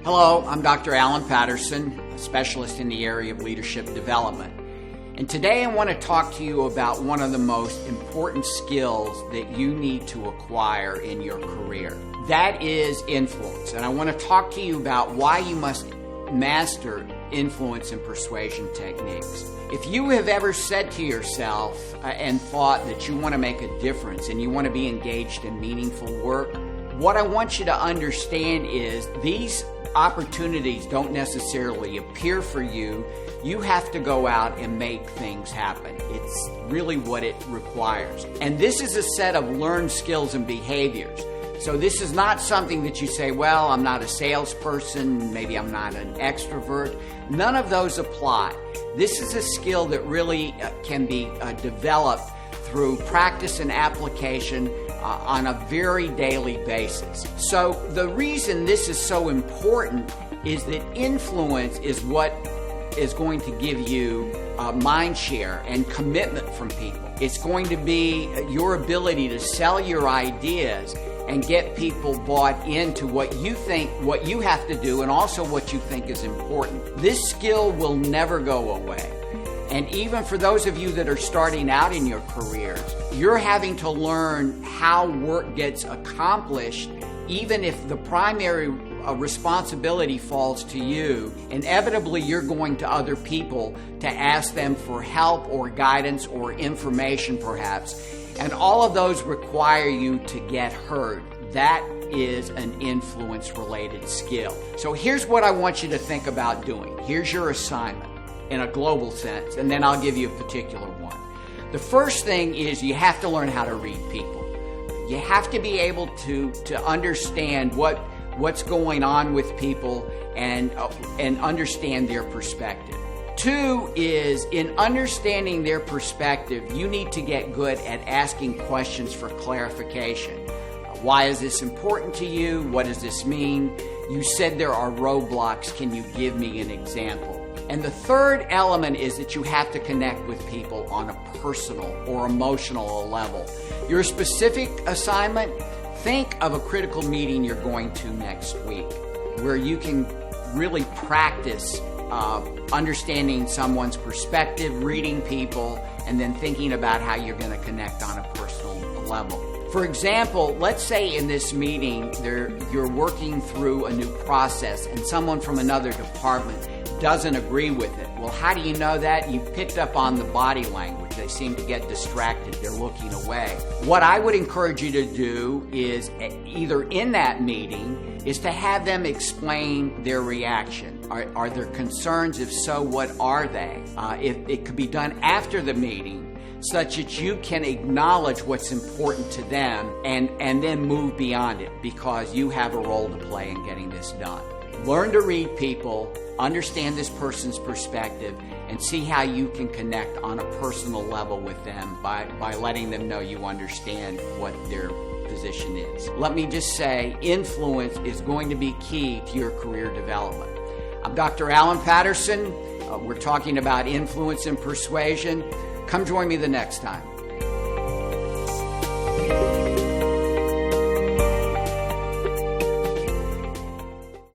Hello, I'm Dr. Alan Patterson, a specialist in the area of leadership development. And today I want to talk to you about one of the most important skills that you need to acquire in your career. That is influence. And I want to talk to you about why you must master influence and persuasion techniques. If you have ever said to yourself and thought that you want to make a difference and you want to be engaged in meaningful work, what I want you to understand is these opportunities don't necessarily appear for you. You have to go out and make things happen. It's really what it requires. And this is a set of learned skills and behaviors. So this is not something that you say, well, I'm not a salesperson, maybe I'm not an extrovert. None of those apply. This is a skill that really can be developed through practice and application on a very daily basis. So the reason this is so important is that influence is what is going to give you mindshare and commitment from people. It's going to be your ability to sell your ideas and get people bought into what you think, what you have to do, and also what you think is important. This skill will never go away. And even for those of you that are starting out in your careers, you're having to learn how work gets accomplished, even if the primary responsibility falls to you. Inevitably, you're going to other people to ask them for help or guidance or information, perhaps. And all of those require you to get heard. That is an influence-related skill. So here's what I want you to think about doing. Here's your assignment in a global sense, and then I'll give you a particular one. The first thing is you have to learn how to read people. You have to be able to understand what's going on with people and understand their perspective. Two is, in understanding their perspective, you need to get good at asking questions for clarification. Why is this important to you? What does this mean? You said there are roadblocks. Can you give me an example? And the third element is that you have to connect with people on a personal or emotional level. Your specific assignment, think of a critical meeting you're going to next week where you can really practice understanding someone's perspective, reading people, and then thinking about how you're going to connect on a personal level. For example, let's say in this meeting you're working through a new process and someone from another department doesn't agree with it. Well, how do you know that? You picked up on the body language. They seem to get distracted. They're looking away. What I would encourage you to do is either in that meeting is to have them explain their reaction. Are there concerns? If so, what are they? If it could be done after the meeting, such that you can acknowledge what's important to them and then move beyond it, because you have a role to play in getting this done. Learn to read people, understand this person's perspective, and see how you can connect on a personal level with them by letting them know you understand what their position is. Let me just say, influence is going to be key to your career development. I'm Dr. Alan Patterson. We're talking about influence and persuasion. Come join me the next time.